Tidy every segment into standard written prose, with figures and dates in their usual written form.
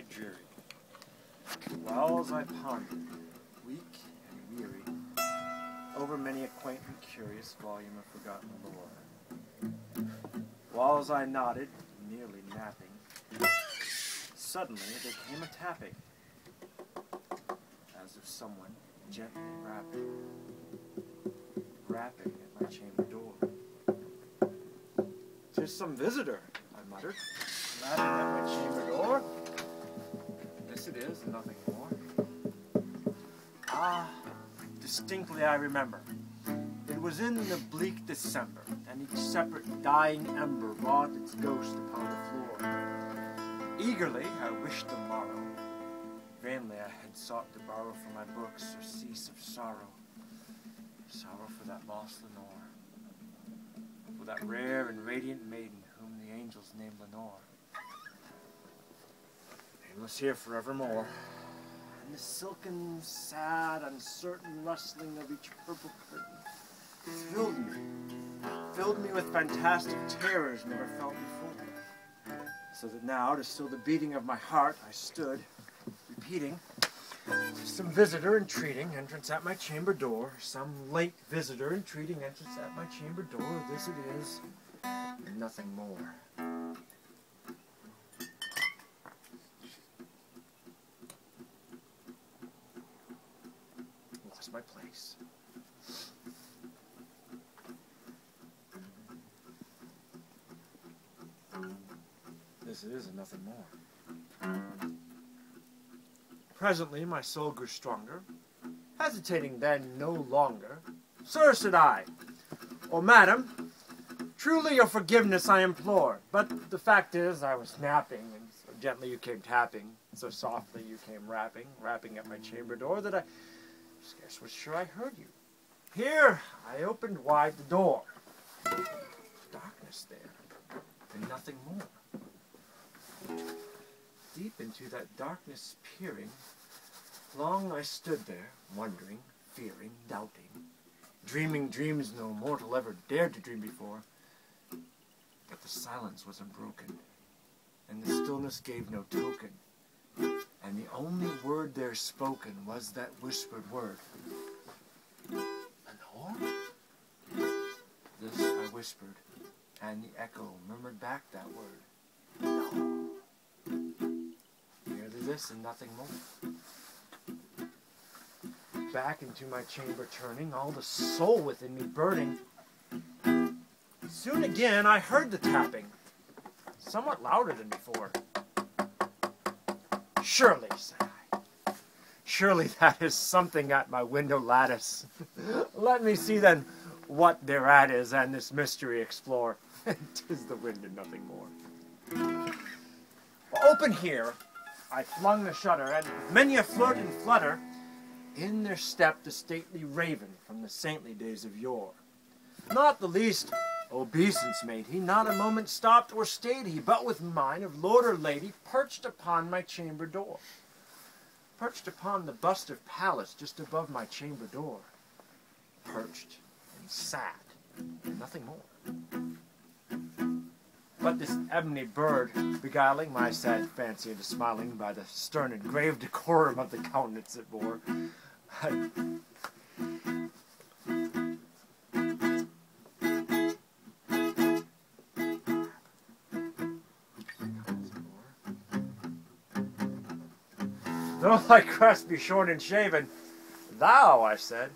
night dreary, while as I pondered, weak and weary, over many a quaint and curious volume of forgotten lore. While as I nodded, nearly napping, suddenly there came a tapping, as of someone gently rapping at my chamber door. "'Tis some visitor," I muttered, rapping at my chamber door. "This it is, and nothing more." Ah, distinctly I remember. It was in the bleak December, and each separate dying ember wrought its ghost upon the floor. Eagerly I wished the morrow. Vainly I had sought to borrow from my books surcease of sorrow. Sorrow for that lost Lenore, for that rare and radiant maiden whom the angels named Lenore. Nameless here forevermore. And the silken, sad, uncertain rustling of each purple curtain filled me with fantastic terrors never felt before. So that now, to still the beating of my heart, I stood, repeating, "Some visitor entreating entrance at my chamber door, some late visitor entreating entrance at my chamber door, this it is, and nothing more." Lost my place. This it is, and nothing more. Presently my soul grew stronger, hesitating then no longer. "Sir," said I, "or madam, truly your forgiveness I implore, but the fact is I was napping, and so gently you came tapping, so softly you came rapping at my chamber door, that I scarce was sure I heard you. Here I opened wide the door. Darkness there, and nothing more. Deep into that darkness peering, long I stood there, wondering, fearing, doubting, dreaming dreams no mortal ever dared to dream before. But the silence was unbroken, and the stillness gave no token, and the only word there spoken was that whispered word, "Lenore?" This I whispered, and the echo murmured back that word, "No." Merely this and nothing more. Back into my chamber turning, all the soul within me burning. Soon again I heard the tapping, somewhat louder than before. "Surely," said I, "surely that is something at my window lattice. Let me see then what thereat is, and this mystery explore. 'Tis the wind and nothing more." Open here, I flung the shutter, and with many a flirt and flutter, in there stepped a stately raven from the saintly days of yore. Not the least obeisance made he, not a moment stopped or stayed he, but with mine of lord or lady perched upon my chamber door. Perched upon the bust of Pallas just above my chamber door. Perched and sat, and nothing more. But this ebony bird, beguiling my sad fancy into smiling by the stern and grave decorum of the countenance it bore, though thy crest be short and shaven, thou, I said,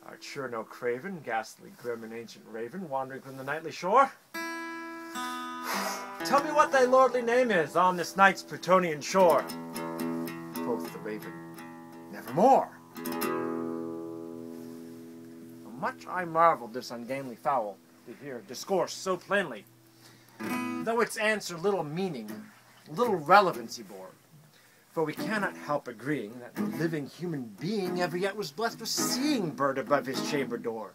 art sure no craven, ghastly, grim, and ancient raven, wandering from the nightly shore. Tell me what thy lordly name is on this night's Plutonian shore. Quoth the raven, "Nevermore." Much I marveled this ungainly fowl to hear discourse so plainly, though its answer little meaning, little relevancy bore. For we cannot help agreeing that no living human being ever yet was blessed with seeing bird above his chamber door.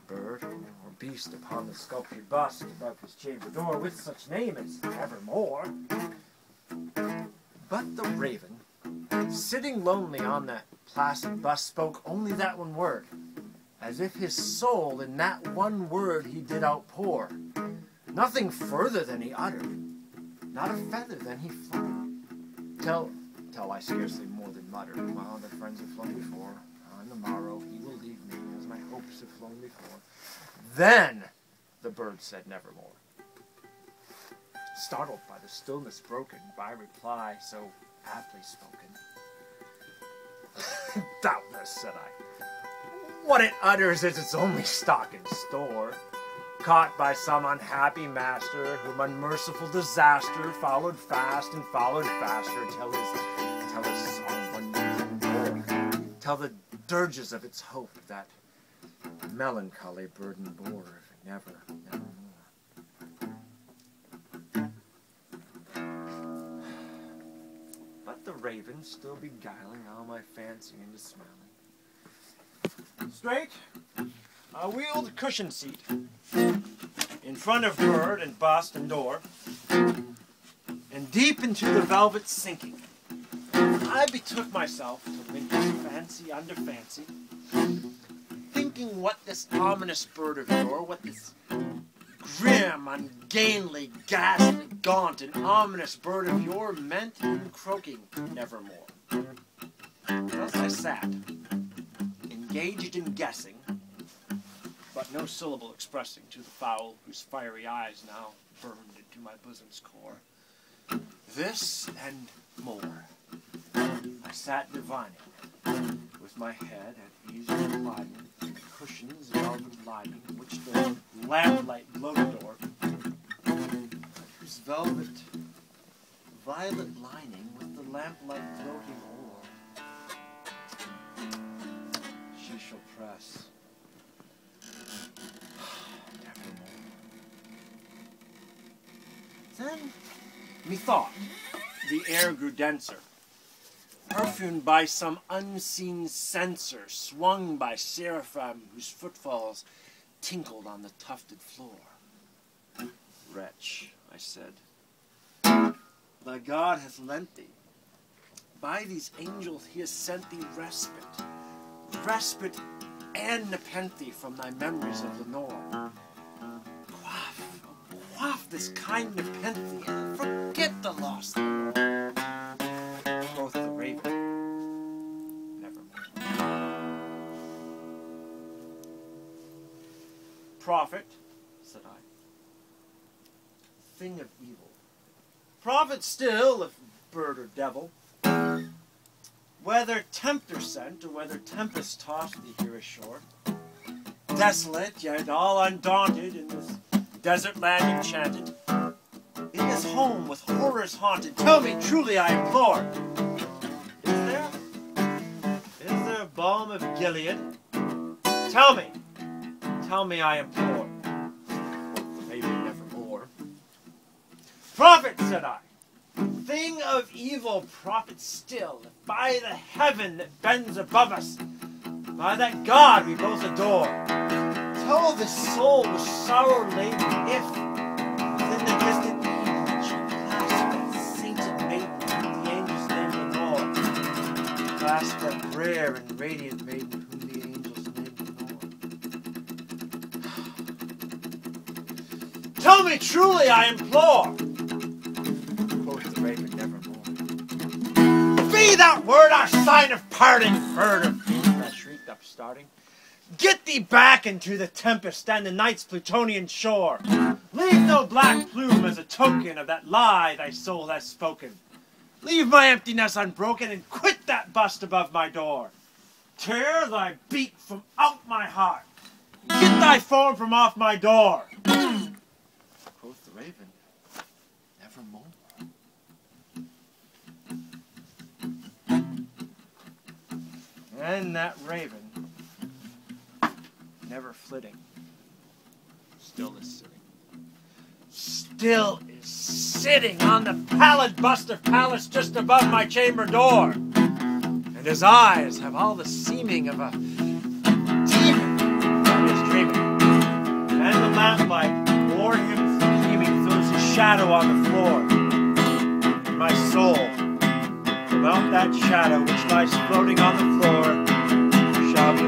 Bird or beast upon the sculptured bust above his chamber door with such name as Evermore. But the raven, sitting lonely on that placid bust, spoke only that one word, as if his soul in that one word he did outpour. Nothing further than he uttered, not a feather than he fluttered. till I scarcely more than muttered, my other friends have flown before. On the morrow he will leave me, as my hopes have flown before. Then the bird said nevermore. Startled by the stillness broken by reply so aptly spoken. Doubtless, said I, what it utters is its only stock and store, caught by some unhappy master, whom unmerciful disaster followed fast and followed faster till his song one day bore, till the dirges of its hope that melancholy burden bore, never more. But the raven still beguiling all my fancy into smiling. Straight, a wheeled cushion seat, in front of bird and bust and door, and deep into the velvet sinking, I betook myself to link this fancy under fancy, thinking what this ominous bird of yore, what this grim, ungainly, ghastly, gaunt, and ominous bird of yore meant in croaking nevermore. Thus I sat, engaged in guessing, but no syllable expressing to the fowl whose fiery eyes now burned into my bosom's core. This and more I sat divining, with my head at ease reclining, cushions velvet lining, which the lamplight glowed o'er, whose velvet violet lining with the lamplight gloating o'er, she shall press nevermore. Then methought the air grew denser, perfumed by some unseen censer, swung by seraphim whose footfalls tinkled on the tufted floor. Wretch, I said, thy God hath lent thee. By these angels he has sent thee respite and nepenthe from thy memories of Lenore. Quaff this kind nepenthe and forget the lost Lenore. Quoth the raven, nevermore. Prophet, said I, thing of evil. Prophet still, if bird or devil, whether tempter sent or whether tempest tossed thee here ashore, desolate yet all undaunted in this desert land enchanted, in this home with horrors haunted, tell me truly I implore, is there balm of Gilead? Tell me I implore. Quoth the raven nevermore. Prophet, said I, thing of evil, prophet still, if by the heaven that bends above us, by that God we both adore, tell this soul with sorrow laden if, within the distant eve, she clasp that sainted maiden whom the angels name Lenore, clasp that rare and radiant maiden whom the angels name Lenore. Tell me truly, I implore. Quoth the raven nevermore. Be that word our sign of parting, bird of peace, I shrieked upstarting. Get thee back into the tempest and the night's Plutonian shore. Leave no black plume as a token of that lie thy soul has spoken. Leave my emptiness unbroken and quit that bust above my door. Tear thy beak from out my heart. Get thy form from off my door. Quoth the raven, nevermore. And that raven, never flitting, still is sitting on the pallid bust of Pallas just above my chamber door, and his eyes have all the seeming of a demon that is dreaming, and the lamplight o'er him gleaming throws his shadow on the floor, and my soul, about that shadow which lies floating on the floor, shall be